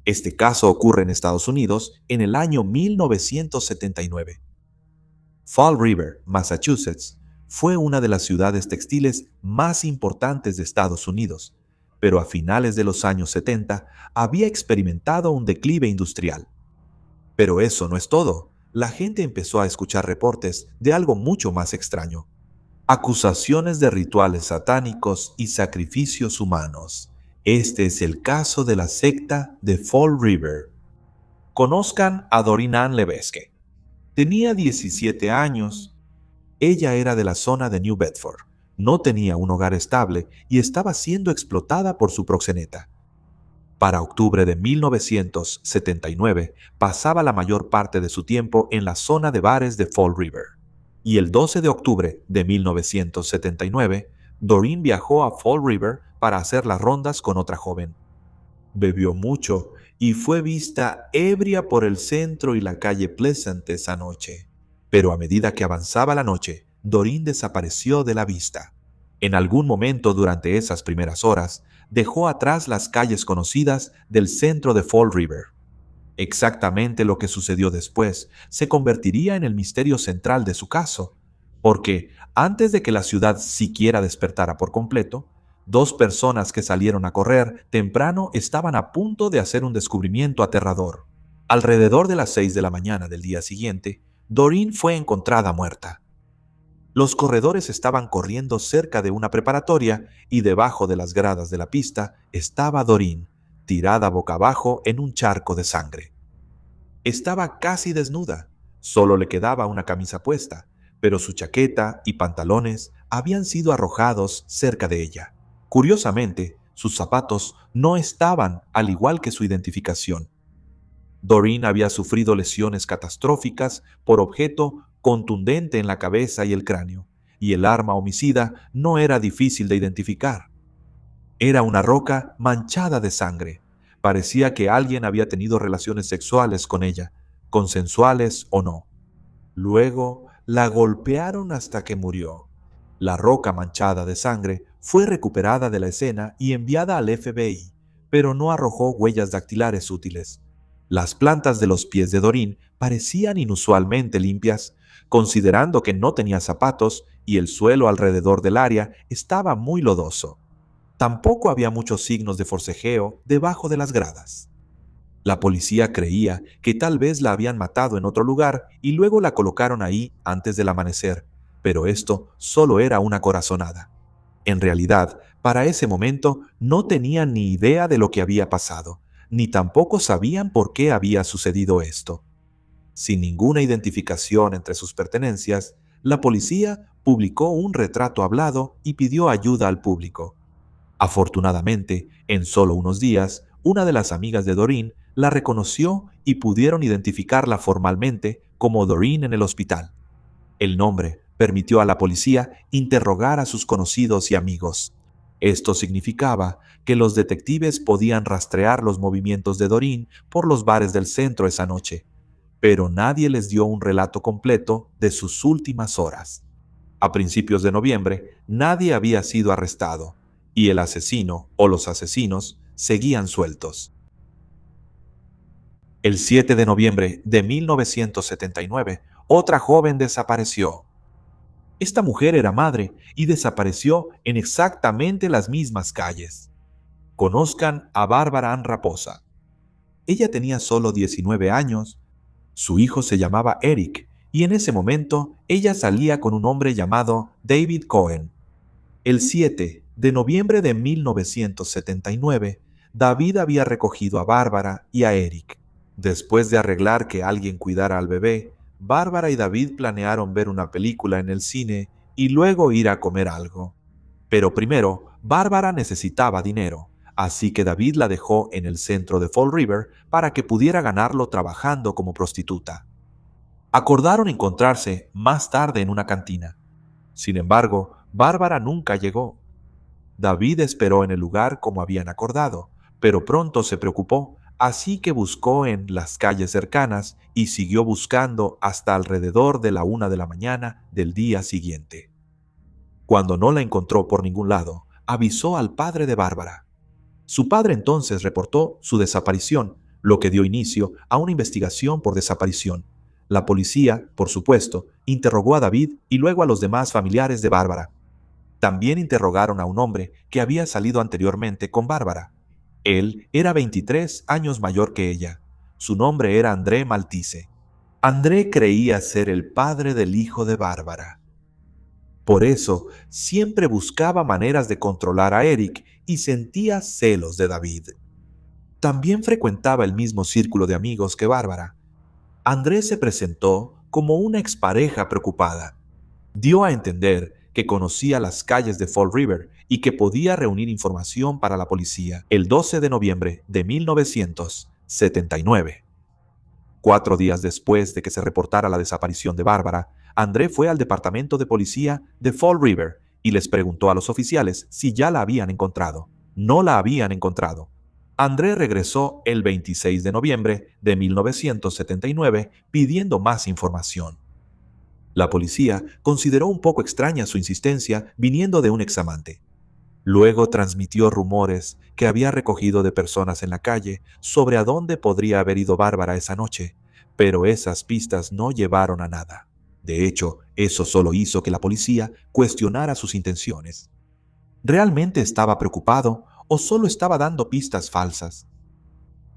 Este caso ocurre en Estados Unidos en el año 1979. Fall River, Massachusetts, fue una de las ciudades textiles más importantes de Estados Unidos, pero a finales de los años 70 había experimentado un declive industrial. Pero eso no es todo. La gente empezó a escuchar reportes de algo mucho más extraño. Acusaciones de rituales satánicos y sacrificios humanos. Este es el caso de la secta de Fall River. Conozcan a Doreen Ann Levesque. Tenía 17 años. Ella era de la zona de New Bedford. No tenía un hogar estable y estaba siendo explotada por su proxeneta. Para octubre de 1979, pasaba la mayor parte de su tiempo en la zona de bares de Fall River. Y el 12 de octubre de 1979, Doreen viajó a Fall River para hacer las rondas con otra joven. Bebió mucho y fue vista ebria por el centro y la calle Pleasant esa noche. Pero a medida que avanzaba la noche, Doreen desapareció de la vista. En algún momento durante esas primeras horas, dejó atrás las calles conocidas del centro de Fall River. Exactamente lo que sucedió después se convertiría en el misterio central de su caso, porque antes de que la ciudad siquiera despertara por completo, dos personas que salieron a correr temprano estaban a punto de hacer un descubrimiento aterrador. Alrededor de las 6 de la mañana del día siguiente, Doreen fue encontrada muerta. Los corredores estaban corriendo cerca de una preparatoria y debajo de las gradas de la pista estaba Doreen, tirada boca abajo en un charco de sangre. Estaba casi desnuda, solo le quedaba una camisa puesta, pero su chaqueta y pantalones habían sido arrojados cerca de ella. Curiosamente, sus zapatos no estaban, al igual que su identificación. Doreen había sufrido lesiones catastróficas por objeto contundente en la cabeza y el cráneo, y el arma homicida no era difícil de identificar. Era una roca manchada de sangre. Parecía que alguien había tenido relaciones sexuales con ella, consensuales o no. Luego la golpearon hasta que murió. La roca manchada de sangre fue recuperada de la escena y enviada al FBI, pero no arrojó huellas dactilares útiles. Las plantas de los pies de Doreen parecían inusualmente limpias, considerando que no tenía zapatos y el suelo alrededor del área estaba muy lodoso. Tampoco había muchos signos de forcejeo debajo de las gradas. La policía creía que tal vez la habían matado en otro lugar y luego la colocaron ahí antes del amanecer, pero esto solo era una corazonada. En realidad, para ese momento no tenían ni idea de lo que había pasado, ni tampoco sabían por qué había sucedido esto. Sin ninguna identificación entre sus pertenencias, la policía publicó un retrato hablado y pidió ayuda al público. Afortunadamente, en solo unos días, una de las amigas de Doreen la reconoció y pudieron identificarla formalmente como Doreen en el hospital. El nombre permitió a la policía interrogar a sus conocidos y amigos. Esto significaba que los detectives podían rastrear los movimientos de Doreen por los bares del centro esa noche, pero nadie les dio un relato completo de sus últimas horas. A principios de noviembre, nadie había sido arrestado, y el asesino o los asesinos seguían sueltos. El 7 de noviembre de 1979, otra joven desapareció. Esta mujer era madre y desapareció en exactamente las mismas calles. Conozcan a Bárbara Ann Raposa. Ella tenía solo 19 años. Su hijo se llamaba Eric y en ese momento ella salía con un hombre llamado David Cohen. El 7 de noviembre de 1979, David había recogido a Bárbara y a Eric. Después de arreglar que alguien cuidara al bebé, Bárbara y David planearon ver una película en el cine y luego ir a comer algo. Pero primero, Bárbara necesitaba dinero, así que David la dejó en el centro de Fall River para que pudiera ganarlo trabajando como prostituta. Acordaron encontrarse más tarde en una cantina. Sin embargo, Bárbara nunca llegó. David esperó en el lugar como habían acordado, pero pronto se preocupó, así que buscó en las calles cercanas y siguió buscando hasta alrededor de la 1 de la mañana del día siguiente. Cuando no la encontró por ningún lado, avisó al padre de Bárbara. Su padre entonces reportó su desaparición, lo que dio inicio a una investigación por desaparición. La policía, por supuesto, interrogó a David y luego a los demás familiares de Bárbara. También interrogaron a un hombre que había salido anteriormente con Bárbara. Él era 23 años mayor que ella. Su nombre era André Maltese. André creía ser el padre del hijo de Bárbara. Por eso, siempre buscaba maneras de controlar a Eric y sentía celos de David. También frecuentaba el mismo círculo de amigos que Bárbara. André se presentó como una expareja preocupada. Dio a entender que conocía las calles de Fall River y que podía reunir información para la policía el 12 de noviembre de 1979. 4 días después de que se reportara la desaparición de Bárbara, André fue al departamento de policía de Fall River y les preguntó a los oficiales si ya la habían encontrado. No la habían encontrado. André regresó el 26 de noviembre de 1979 pidiendo más información. La policía consideró un poco extraña su insistencia viniendo de un examante. Luego transmitió rumores que había recogido de personas en la calle sobre a dónde podría haber ido Bárbara esa noche, pero esas pistas no llevaron a nada. De hecho, eso solo hizo que la policía cuestionara sus intenciones. ¿Realmente estaba preocupado o solo estaba dando pistas falsas?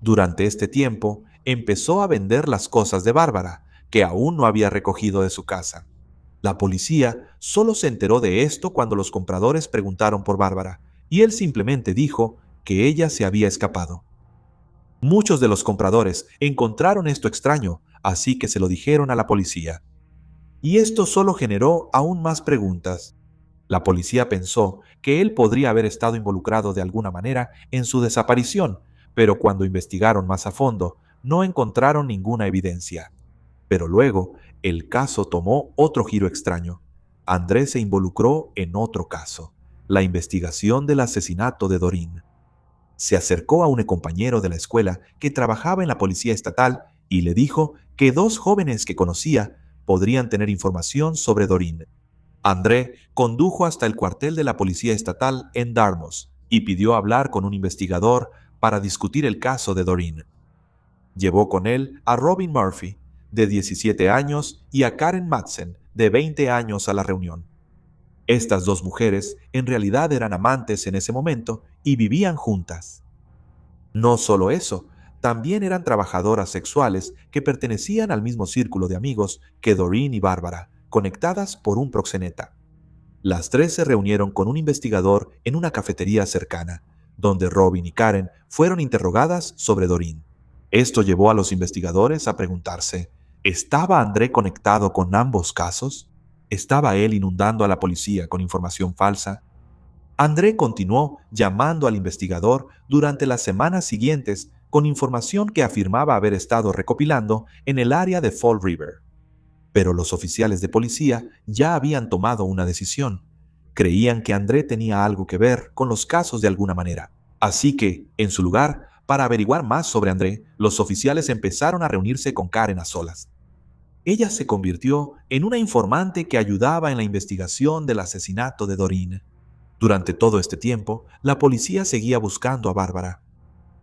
Durante este tiempo, empezó a vender las cosas de Bárbara, que aún no había recogido de su casa. La policía solo se enteró de esto cuando los compradores preguntaron por Bárbara, y él simplemente dijo que ella se había escapado. Muchos de los compradores encontraron esto extraño, así que se lo dijeron a la policía. Y esto solo generó aún más preguntas. La policía pensó que él podría haber estado involucrado de alguna manera en su desaparición, pero cuando investigaron más a fondo, no encontraron ninguna evidencia. Pero luego, el caso tomó otro giro extraño. Andrés se involucró en otro caso, la investigación del asesinato de Doreen. Se acercó a un compañero de la escuela que trabajaba en la policía estatal y le dijo que 2 jóvenes que conocía podrían tener información sobre Doreen. André condujo hasta el cuartel de la policía estatal en Dartmouth y pidió hablar con un investigador para discutir el caso de Doreen. Llevó con él a Robin Murphy, de 17 años, y a Karen Madsen, de 20 años, a la reunión. Estas 2 mujeres en realidad eran amantes en ese momento y vivían juntas. No solo eso, también eran trabajadoras sexuales que pertenecían al mismo círculo de amigos que Doreen y Bárbara, conectadas por un proxeneta. Las 3 se reunieron con un investigador en una cafetería cercana, donde Robin y Karen fueron interrogadas sobre Doreen. Esto llevó a los investigadores a preguntarse, ¿estaba André conectado con ambos casos? ¿Estaba él inundando a la policía con información falsa? André continuó llamando al investigador durante las semanas siguientes con información que afirmaba haber estado recopilando en el área de Fall River. Pero los oficiales de policía ya habían tomado una decisión. Creían que André tenía algo que ver con los casos de alguna manera. Así que, en su lugar, para averiguar más sobre André, los oficiales empezaron a reunirse con Karen a solas. Ella se convirtió en una informante que ayudaba en la investigación del asesinato de Doreen. Durante todo este tiempo, la policía seguía buscando a Bárbara.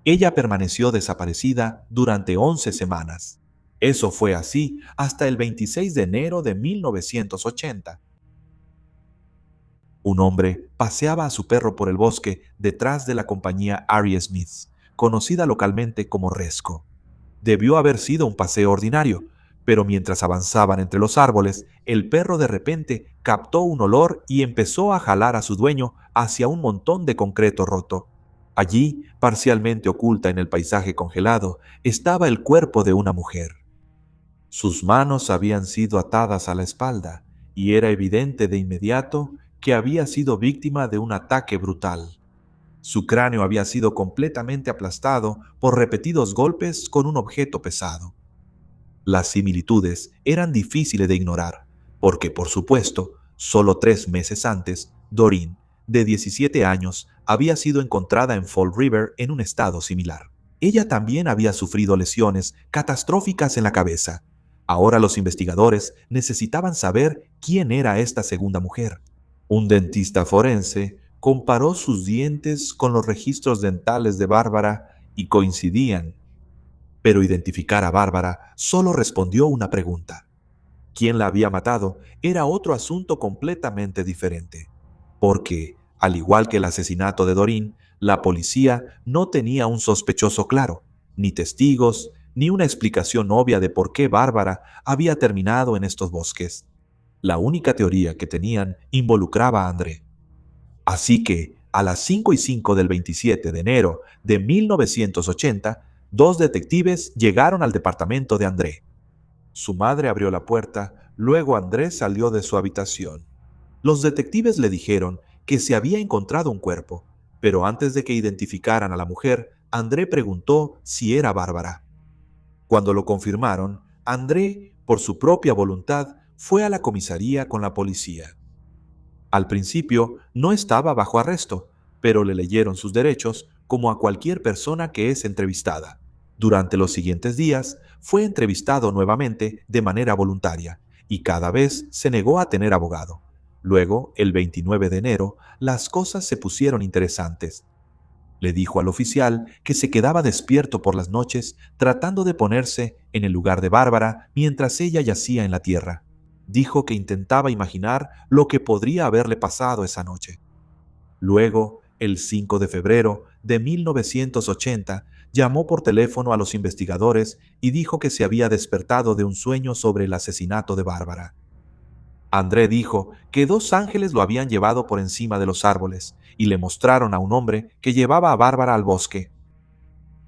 Ella permaneció desaparecida durante 11 semanas. Eso fue así hasta el 26 de enero de 1980. Un hombre paseaba a su perro por el bosque detrás de la compañía Ari Smith, conocida localmente como Resco. Debió haber sido un paseo ordinario, pero mientras avanzaban entre los árboles, el perro de repente captó un olor y empezó a jalar a su dueño hacia un montón de concreto roto. Allí, parcialmente oculta en el paisaje congelado, estaba el cuerpo de una mujer. Sus manos habían sido atadas a la espalda y era evidente de inmediato que había sido víctima de un ataque brutal. Su cráneo había sido completamente aplastado por repetidos golpes con un objeto pesado. Las similitudes eran difíciles de ignorar, porque, por supuesto, solo 3 meses antes, Doreen, de 17 años, había sido encontrada en Fall River en un estado similar. Ella también había sufrido lesiones catastróficas en la cabeza. Ahora los investigadores necesitaban saber quién era esta segunda mujer. Un dentista forense comparó sus dientes con los registros dentales de Bárbara y coincidían. Pero identificar a Bárbara solo respondió una pregunta. Quién la había matado era otro asunto completamente diferente, porque, al igual que el asesinato de Doreen, la policía no tenía un sospechoso claro, ni testigos, ni una explicación obvia de por qué Bárbara había terminado en estos bosques. La única teoría que tenían involucraba a André. Así que, a las 5:05 del 27 de enero de 1980, dos detectives llegaron al departamento de André. Su madre abrió la puerta, luego Andrés salió de su habitación. Los detectives le dijeron que se había encontrado un cuerpo, pero antes de que identificaran a la mujer, André preguntó si era Bárbara. Cuando lo confirmaron, André, por su propia voluntad, fue a la comisaría con la policía. Al principio no estaba bajo arresto, pero le leyeron sus derechos como a cualquier persona que es entrevistada. Durante los siguientes días fue entrevistado nuevamente de manera voluntaria y cada vez se negó a tener abogado. Luego, el 29 de enero, las cosas se pusieron interesantes. Le dijo al oficial que se quedaba despierto por las noches tratando de ponerse en el lugar de Bárbara mientras ella yacía en la tierra. Dijo que intentaba imaginar lo que podría haberle pasado esa noche. Luego, el 5 de febrero de 1980, llamó por teléfono a los investigadores y dijo que se había despertado de un sueño sobre el asesinato de Bárbara. André dijo que dos ángeles lo habían llevado por encima de los árboles y le mostraron a un hombre que llevaba a Bárbara al bosque.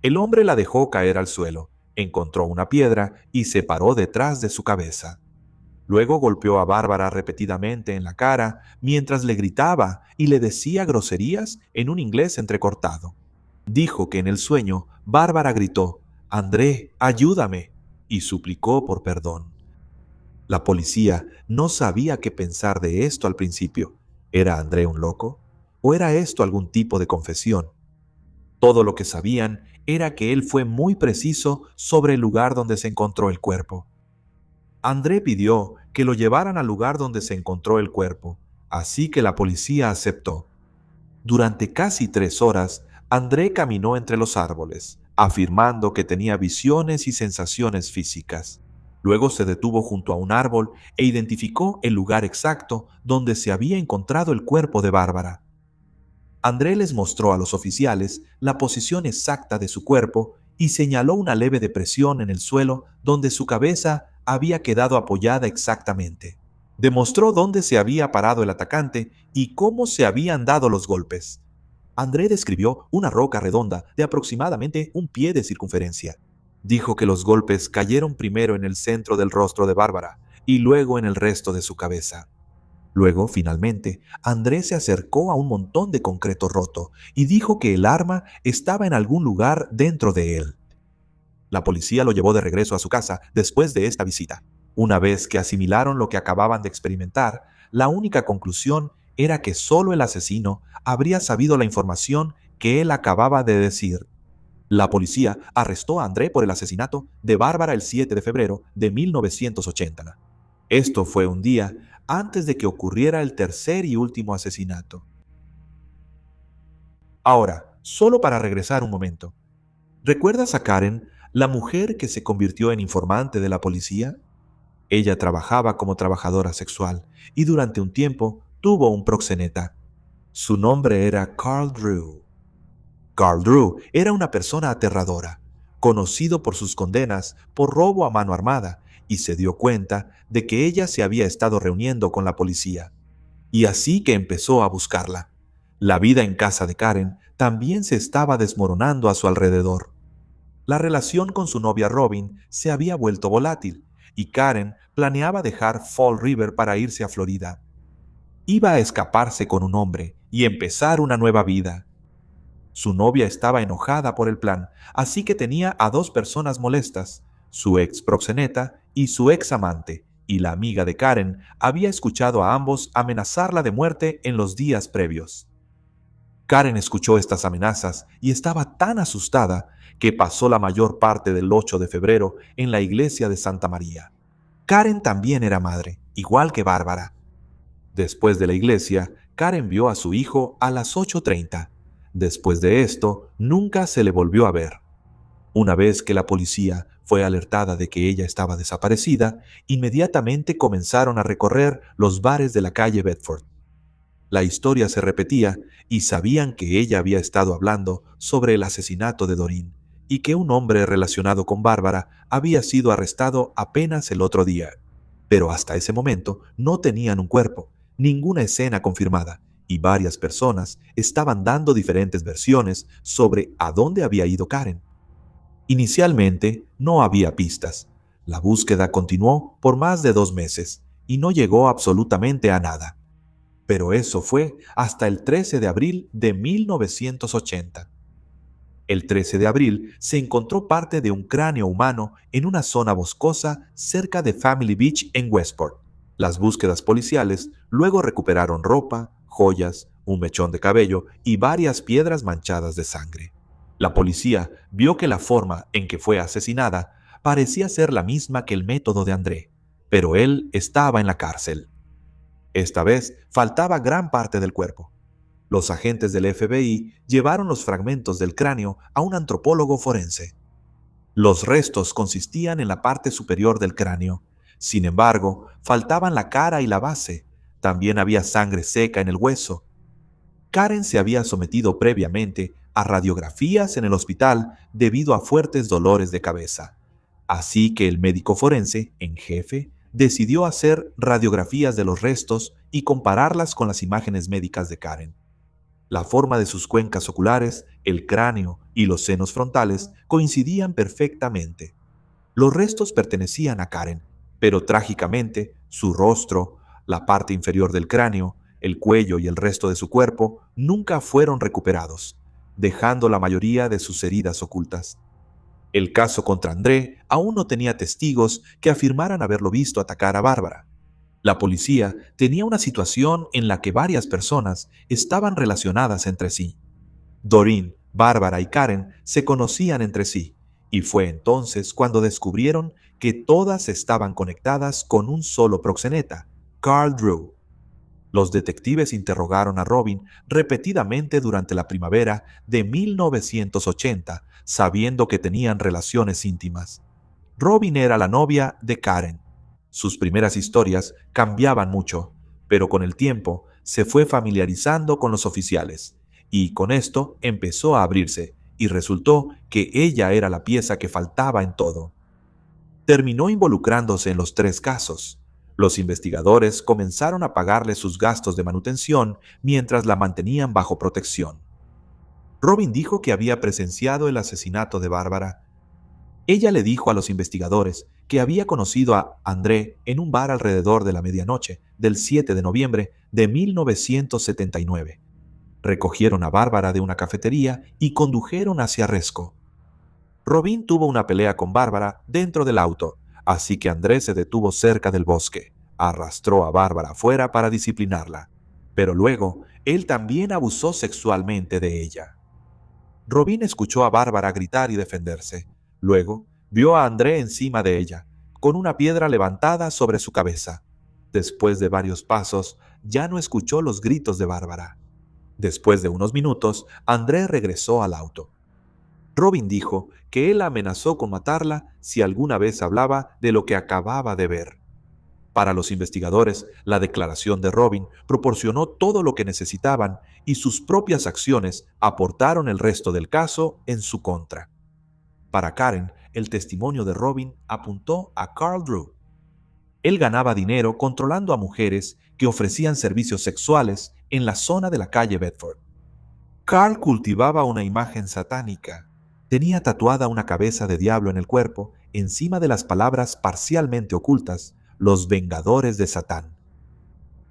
El hombre la dejó caer al suelo, encontró una piedra y se paró detrás de su cabeza. Luego golpeó a Bárbara repetidamente en la cara mientras le gritaba y le decía groserías en un inglés entrecortado. Dijo que en el sueño Bárbara gritó: «André, ayúdame», y suplicó por perdón. La policía no sabía qué pensar de esto al principio. ¿Era André un loco? ¿O era esto algún tipo de confesión? Todo lo que sabían era que él fue muy preciso sobre el lugar donde se encontró el cuerpo. André pidió que lo llevaran al lugar donde se encontró el cuerpo, así que la policía aceptó. Durante casi 3 horas, André caminó entre los árboles, afirmando que tenía visiones y sensaciones físicas. Luego se detuvo junto a un árbol e identificó el lugar exacto donde se había encontrado el cuerpo de Bárbara. André les mostró a los oficiales la posición exacta de su cuerpo y señaló una leve depresión en el suelo donde su cabeza había quedado apoyada exactamente. Demostró dónde se había parado el atacante y cómo se habían dado los golpes. André describió una roca redonda de aproximadamente un pie de circunferencia. Dijo que los golpes cayeron primero en el centro del rostro de Bárbara y luego en el resto de su cabeza. Luego, finalmente, André se acercó a un montón de concreto roto y dijo que el arma estaba en algún lugar dentro de él. La policía lo llevó de regreso a su casa después de esta visita. Una vez que asimilaron lo que acababan de experimentar, la única conclusión era que solo el asesino habría sabido la información que él acababa de decir. La policía arrestó a André por el asesinato de Bárbara el 7 de febrero de 1980. Esto fue un día antes de que ocurriera el tercer y último asesinato. Ahora, solo para regresar un momento, ¿recuerdas a Karen, la mujer que se convirtió en informante de la policía? Ella trabajaba como trabajadora sexual y durante un tiempo tuvo un proxeneta. Su nombre era Carl Drew. Carl Drew era una persona aterradora, conocido por sus condenas por robo a mano armada, y se dio cuenta de que ella se había estado reuniendo con la policía. Y así que empezó a buscarla. La vida en casa de Karen también se estaba desmoronando a su alrededor. La relación con su novia Robin se había vuelto volátil, y Karen planeaba dejar Fall River para irse a Florida. Iba a escaparse con un hombre y empezar una nueva vida. Su novia estaba enojada por el plan, así que tenía a dos personas molestas, su ex proxeneta y su ex amante, y la amiga de Karen había escuchado a ambos amenazarla de muerte en los días previos. Karen escuchó estas amenazas y estaba tan asustada que pasó la mayor parte del 8 de febrero en la iglesia de Santa María. Karen también era madre, igual que Bárbara. Después de la iglesia, Karen vio a su hijo a las 8:30. Después de esto, nunca se le volvió a ver. Una vez que la policía fue alertada de que ella estaba desaparecida, inmediatamente comenzaron a recorrer los bares de la calle Bedford. La historia se repetía y sabían que ella había estado hablando sobre el asesinato de Doreen y que un hombre relacionado con Bárbara había sido arrestado apenas el otro día. Pero hasta ese momento no tenían un cuerpo, ninguna escena confirmada, y varias personas estaban dando diferentes versiones sobre a dónde había ido Karen. Inicialmente no había pistas. La búsqueda continuó por más de 2 meses y no llegó absolutamente a nada. Pero eso fue hasta el 13 de abril de 1980. El 13 de abril se encontró parte de un cráneo humano en una zona boscosa cerca de Family Beach en Westport. Las búsquedas policiales luego recuperaron ropa, joyas, un mechón de cabello y varias piedras manchadas de sangre. La policía vio que la forma en que fue asesinada parecía ser la misma que el método de André, pero él estaba en la cárcel. Esta vez faltaba gran parte del cuerpo. Los agentes del FBI llevaron los fragmentos del cráneo a un antropólogo forense. Los restos consistían en la parte superior del cráneo. Sin embargo, faltaban la cara y la base. También había sangre seca en el hueso. Karen se había sometido previamente a radiografías en el hospital debido a fuertes dolores de cabeza. Así que el médico forense, en jefe, decidió hacer radiografías de los restos y compararlas con las imágenes médicas de Karen. La forma de sus cuencas oculares, el cráneo y los senos frontales coincidían perfectamente. Los restos pertenecían a Karen, pero trágicamente su rostro, la parte inferior del cráneo, el cuello y el resto de su cuerpo nunca fueron recuperados, dejando la mayoría de sus heridas ocultas. El caso contra André aún no tenía testigos que afirmaran haberlo visto atacar a Bárbara. La policía tenía una situación en la que varias personas estaban relacionadas entre sí. Doreen, Bárbara y Karen se conocían entre sí, y fue entonces cuando descubrieron que todas estaban conectadas con un solo proxeneta, Carl Drew. Los detectives interrogaron a Robin repetidamente durante la primavera de 1980, sabiendo que tenían relaciones íntimas. Robin era la novia de Karen. Sus primeras historias cambiaban mucho, pero con el tiempo se fue familiarizando con los oficiales, y con esto empezó a abrirse, y resultó que ella era la pieza que faltaba en todo. Terminó involucrándose en los 3 casos. Los investigadores comenzaron a pagarle sus gastos de manutención mientras la mantenían bajo protección. Robin dijo que había presenciado el asesinato de Bárbara. Ella le dijo a los investigadores que había conocido a André en un bar alrededor de la medianoche del 7 de noviembre de 1979. Recogieron a Bárbara de una cafetería y condujeron hacia Resco. Robin tuvo una pelea con Bárbara dentro del auto, así que André se detuvo cerca del bosque. Arrastró a Bárbara afuera para disciplinarla, pero luego él también abusó sexualmente de ella. Robin escuchó a Bárbara gritar y defenderse. Luego vio a André encima de ella, con una piedra levantada sobre su cabeza. Después de varios pasos, ya no escuchó los gritos de Bárbara. Después de unos minutos, André regresó al auto. Robin dijo que él amenazó con matarla si alguna vez hablaba de lo que acababa de ver. Para los investigadores, la declaración de Robin proporcionó todo lo que necesitaban y sus propias acciones aportaron el resto del caso en su contra. Para Karen, el testimonio de Robin apuntó a Carl Drew. Él ganaba dinero controlando a mujeres que ofrecían servicios sexuales en la zona de la calle Bedford. Carl cultivaba una imagen satánica. Tenía tatuada una cabeza de diablo en el cuerpo, encima de las palabras parcialmente ocultas, los Vengadores de Satán.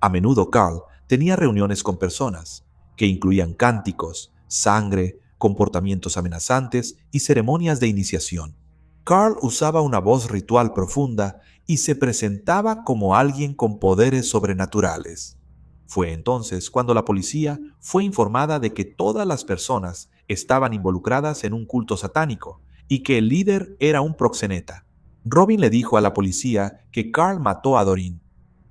A menudo Carl tenía reuniones con personas, que incluían cánticos, sangre, comportamientos amenazantes y ceremonias de iniciación. Carl usaba una voz ritual profunda y se presentaba como alguien con poderes sobrenaturales. Fue entonces cuando la policía fue informada de que todas las personas estaban involucradas en un culto satánico y que el líder era un proxeneta. Robin le dijo a la policía que Carl mató a Doreen.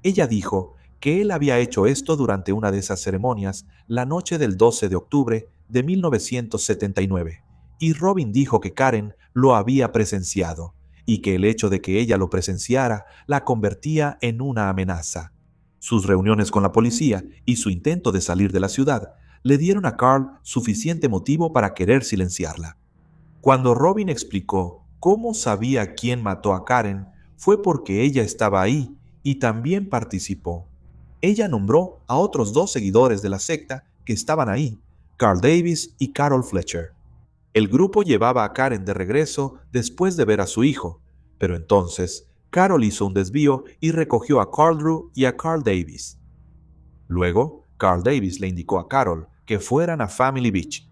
Ella dijo que él había hecho esto durante una de esas ceremonias la noche del 12 de octubre de 1979 y Robin dijo que Karen lo había presenciado y que el hecho de que ella lo presenciara la convertía en una amenaza. Sus reuniones con la policía y su intento de salir de la ciudad le dieron a Carl suficiente motivo para querer silenciarla. Cuando Robin explicó cómo sabía quién mató a Karen, fue porque ella estaba ahí y también participó. Ella nombró a otros dos seguidores de la secta que estaban ahí, Carl Davis y Carol Fletcher. El grupo llevaba a Karen de regreso después de ver a su hijo, pero entonces Carol hizo un desvío y recogió a Carl Drew y a Carl Davis. Luego, Carl Davis le indicó a Carol que fueran a Family Beach.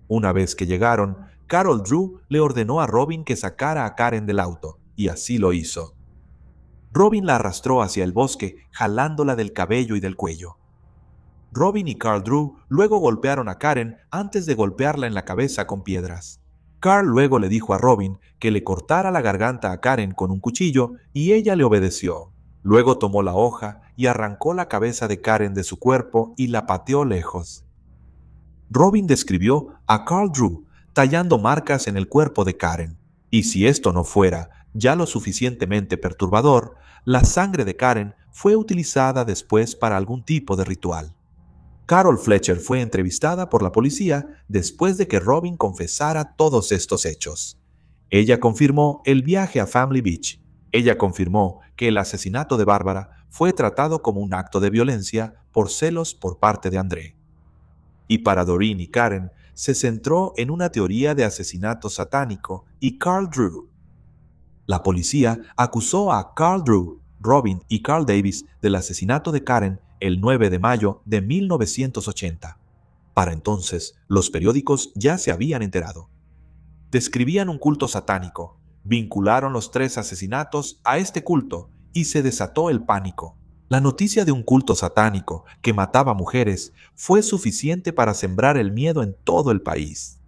Una vez que llegaron, Carol Drew le ordenó a Robin que sacara a Karen del auto, y así lo hizo. Robin la arrastró hacia el bosque, jalándola del cabello y del cuello. Robin y Carl Drew luego golpearon a Karen antes de golpearla en la cabeza con piedras. Carl luego le dijo a Robin que le cortara la garganta a Karen con un cuchillo y ella le obedeció. Luego tomó la hoja y arrancó la cabeza de Karen de su cuerpo y la pateó lejos. Robin describió a Carl Drew tallando marcas en el cuerpo de Karen, y si esto no fuera ya lo suficientemente perturbador, la sangre de Karen fue utilizada después para algún tipo de ritual. Carol Fletcher fue entrevistada por la policía después de que Robin confesara todos estos hechos. Ella confirmó el viaje a Family Beach. Ella confirmó que el asesinato de Barbara fue tratado como un acto de violencia por celos por parte de André. Y para Doreen y Karen, se centró en una teoría de asesinato satánico y Carl Drew. La policía acusó a Carl Drew, Robin y Carl Davis del asesinato de Karen el 9 de mayo de 1980. Para entonces, los periódicos ya se habían enterado. Describían un culto satánico, vincularon los 3 asesinatos a este culto y se desató el pánico. La noticia de un culto satánico que mataba mujeres fue suficiente para sembrar el miedo en todo el país.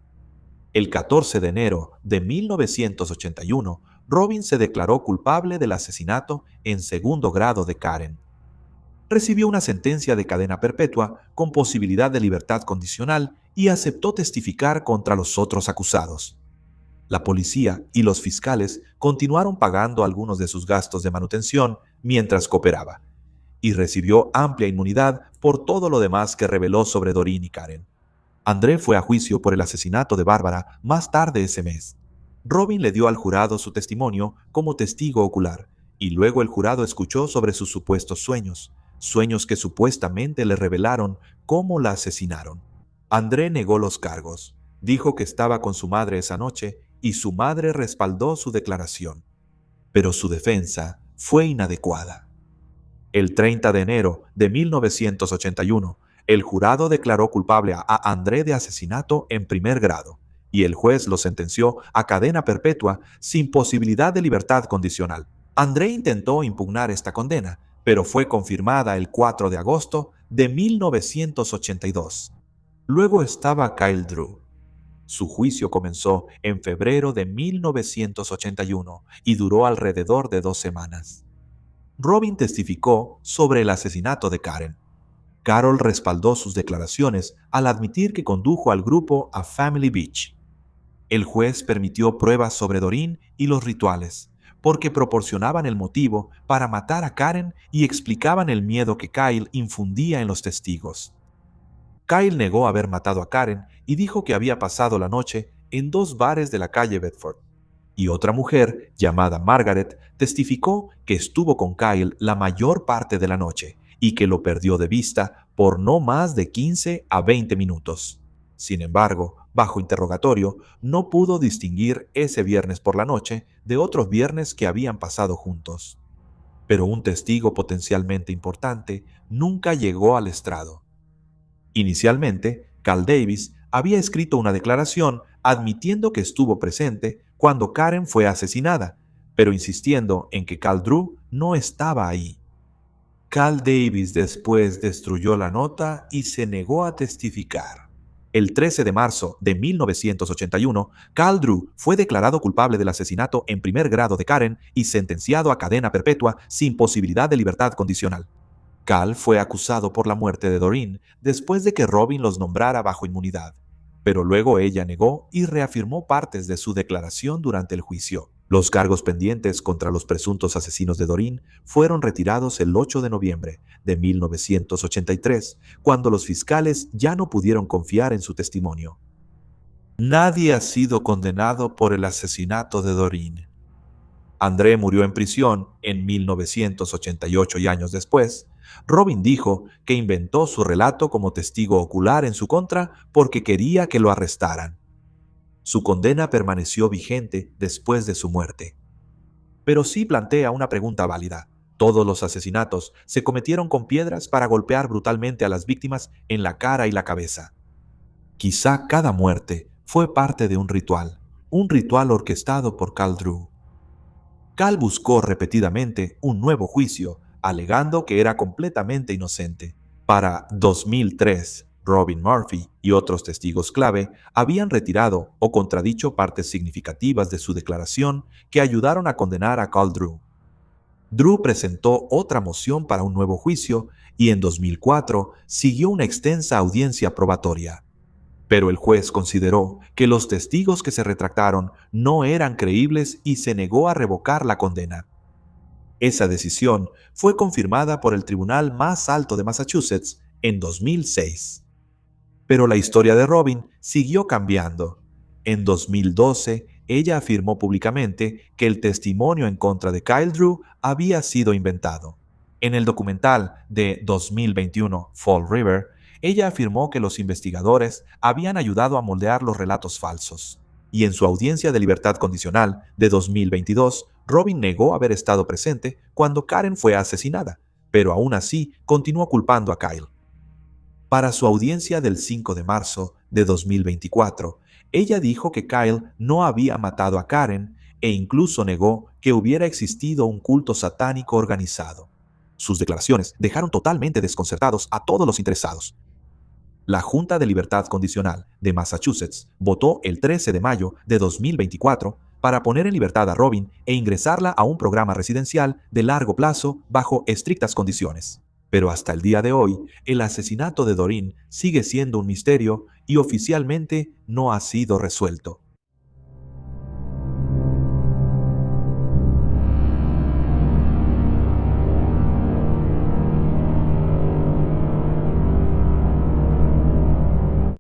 El 14 de enero de 1981, Robin se declaró culpable del asesinato en segundo grado de Karen. Recibió una sentencia de cadena perpetua con posibilidad de libertad condicional y aceptó testificar contra los otros acusados. La policía y los fiscales continuaron pagando algunos de sus gastos de manutención mientras cooperaba, y recibió amplia inmunidad por todo lo demás que reveló sobre Doreen y Karen. André fue a juicio por el asesinato de Bárbara más tarde ese mes. Robin le dio al jurado su testimonio como testigo ocular, y luego el jurado escuchó sobre sus supuestos sueños, sueños que supuestamente le revelaron cómo la asesinaron. André negó los cargos, dijo que estaba con su madre esa noche y su madre respaldó su declaración. Pero su defensa fue inadecuada. El 30 de enero de 1981, el jurado declaró culpable a André de asesinato en primer grado y el juez lo sentenció a cadena perpetua sin posibilidad de libertad condicional. André intentó impugnar esta condena, pero fue confirmada el 4 de agosto de 1982. Luego estaba Kyle Drew. Su juicio comenzó en febrero de 1981 y duró alrededor de 2 semanas. Robin testificó sobre el asesinato de Karen. Carol respaldó sus declaraciones al admitir que condujo al grupo a Family Beach. El juez permitió pruebas sobre Doreen y los rituales, porque proporcionaban el motivo para matar a Karen y explicaban el miedo que Kyle infundía en los testigos. Kyle negó haber matado a Karen y dijo que había pasado la noche en 2 bares de la calle Bedford. Y otra mujer, llamada Margaret, testificó que estuvo con Kyle la mayor parte de la noche y que lo perdió de vista por no más de 15 a 20 minutos. Sin embargo, bajo interrogatorio, no pudo distinguir ese viernes por la noche de otros viernes que habían pasado juntos. Pero un testigo potencialmente importante nunca llegó al estrado. Inicialmente, Carl Davis había escrito una declaración admitiendo que estuvo presente cuando Karen fue asesinada, pero insistiendo en que Carl Drew no estaba ahí. Carl Davis después destruyó la nota y se negó a testificar. El 13 de marzo de 1981, Carl Drew fue declarado culpable del asesinato en primer grado de Karen y sentenciado a cadena perpetua sin posibilidad de libertad condicional. Carl fue acusado por la muerte de Doreen después de que Robin los nombrara bajo inmunidad. pero luego ella negó y reafirmó partes de su declaración durante el juicio. Los cargos pendientes contra los presuntos asesinos de Doreen fueron retirados el 8 de noviembre de 1983, cuando los fiscales ya no pudieron confiar en su testimonio. Nadie ha sido condenado por el asesinato de Doreen. André murió en prisión en 1988 y años después, Robin dijo que inventó su relato como testigo ocular en su contra porque quería que lo arrestaran. Su condena permaneció vigente después de su muerte. Pero sí plantea una pregunta válida. Todos los asesinatos se cometieron con piedras para golpear brutalmente a las víctimas en la cara y la cabeza. Quizá cada muerte fue parte de un ritual orquestado por Carl Drew. Cal buscó repetidamente un nuevo juicio, alegando que era completamente inocente. Para 2003, Robin Murphy y otros testigos clave habían retirado o contradicho partes significativas de su declaración que ayudaron a condenar a Cal Drew. Drew presentó otra moción para un nuevo juicio y en 2004 siguió una extensa audiencia probatoria. Pero el juez consideró que los testigos que se retractaron no eran creíbles y se negó a revocar la condena. Esa decisión fue confirmada por el Tribunal más alto de Massachusetts en 2006. Pero la historia de Robin siguió cambiando. En 2012, ella afirmó públicamente que el testimonio en contra de Kyle Drew había sido inventado. En el documental de 2021, Fall River, ella afirmó que los investigadores habían ayudado a moldear los relatos falsos. Y en su audiencia de libertad condicional de 2022, Robin negó haber estado presente cuando Karen fue asesinada, pero aún así continuó culpando a Kyle. Para su audiencia del 5 de marzo de 2024, ella dijo que Kyle no había matado a Karen e incluso negó que hubiera existido un culto satánico organizado. Sus declaraciones dejaron totalmente desconcertados a todos los interesados. La Junta de Libertad Condicional de Massachusetts votó el 13 de mayo de 2024 para poner en libertad a Robin e ingresarla a un programa residencial de largo plazo bajo estrictas condiciones. Pero hasta el día de hoy, el asesinato de Doreen sigue siendo un misterio y oficialmente no ha sido resuelto.